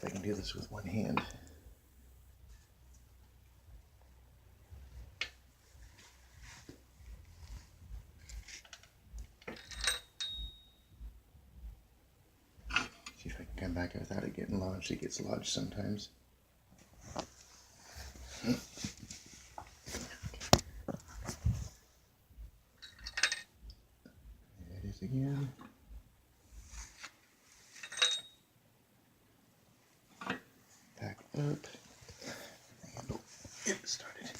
if I can do this with one hand. See if I can come back without it getting lodged. It gets lodged sometimes. There it is again. Back up. Handle. Get started.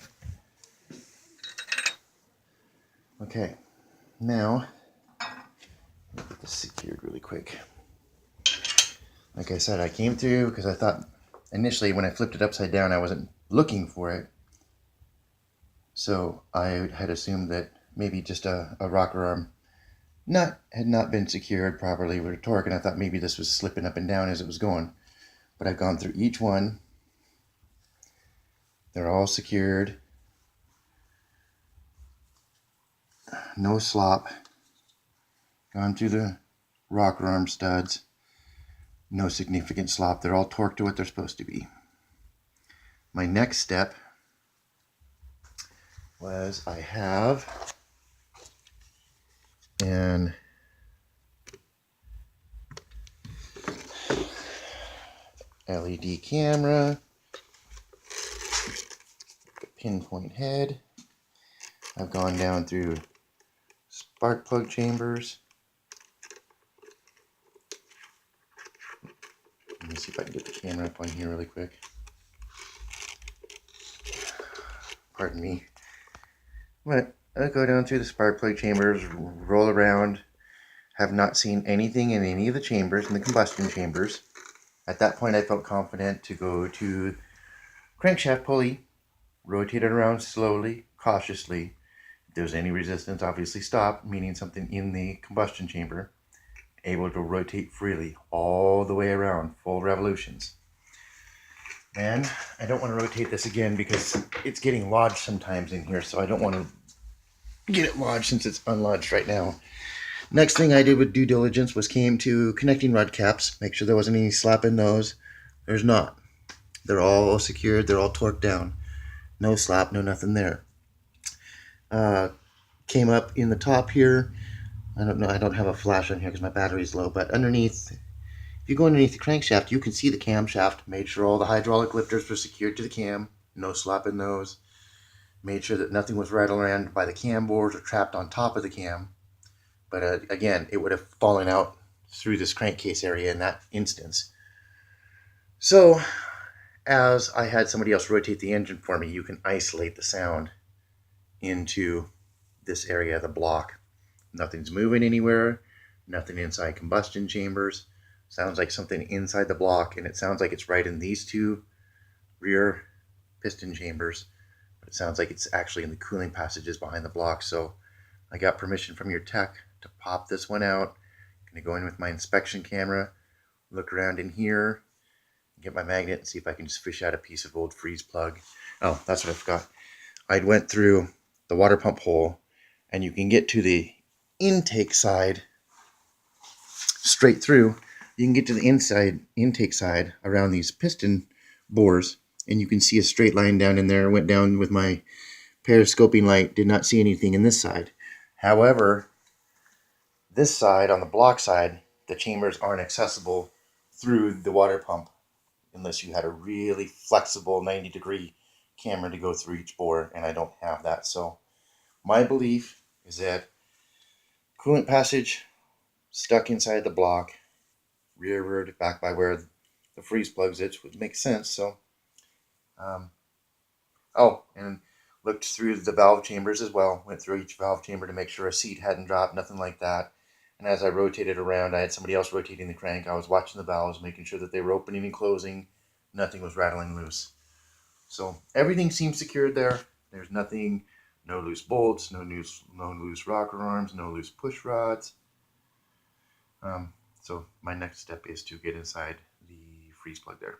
Okay, now let me get this secured really quick. Like I said, I came through because I thought initially when I flipped it upside down I wasn't looking for it. So I had assumed that maybe just a rocker arm nut had not been secured properly with a torque, and I thought maybe this was slipping up and down as it was going. But I've gone through each one. They're all secured. No slop. Gone through the rocker arm studs. No significant slop. They're all torqued to what they're supposed to be. My next step was I have an LED camera, pinpoint head. I've gone down through spark plug chambers. Let me see if I can get the camera up on here really quick. Pardon me. But I go down through the spark plug chambers, roll around, have not seen anything in any of the chambers, in the combustion chambers. At that point I felt confident to go to crankshaft pulley, rotate it around slowly, cautiously. If there's any resistance, obviously stop, meaning something in the combustion chamber. Able to rotate freely all the way around, full revolutions. And I don't want to rotate this again because it's getting lodged sometimes in here, so I don't want to get it lodged since it's unlodged right now. Next thing I did with due diligence was came to connecting rod caps, make sure there wasn't any slap in those. There's not. They're all secured, they're all torqued down. No slap, no nothing there. Came up in the top here. I don't know, I don't have a flash on here because my battery's low, but underneath, if you go underneath the crankshaft, you can see the camshaft. Made sure all the hydraulic lifters were secured to the cam, no slop in those. Made sure that nothing was rattling around by the cam bores or trapped on top of the cam. But again, it would have fallen out through this crankcase area in that instance. So, as I had somebody else rotate the engine for me, you can isolate the sound into this area of the block. Nothing's moving anywhere, nothing inside combustion chambers. Sounds like something inside the block, and it sounds like it's right in these two rear piston chambers. But it sounds like it's actually in the cooling passages behind the block. So I got permission from your tech to pop this one out. I'm going to go in with my inspection camera, look around in here, get my magnet and see if I can just fish out a piece of old freeze plug. Oh, that's what I forgot. I went through the water pump hole, and you can get to the intake side straight through. You can get to the inside intake side around these piston bores, and you can see a straight line down in there. I went down with my periscoping light, did not see anything in this side. However, this side, on the block side, the chambers aren't accessible through the water pump unless you had a really flexible 90-degree camera to go through each bore, and I don't have that. So my belief is that coolant passage stuck inside the block, rearward back by where the freeze plugs it, would make sense. So oh, and looked through the valve chambers as well. Went through each valve chamber to make sure a seat hadn't dropped, nothing like that. And as I rotated around, I had somebody else rotating the crank. I was watching the valves, making sure that they were opening and closing. Nothing was rattling loose. So everything seems secured there. There's nothing, no loose bolts, no loose rocker arms, no loose push rods. So my next step is to get inside the freeze plug there.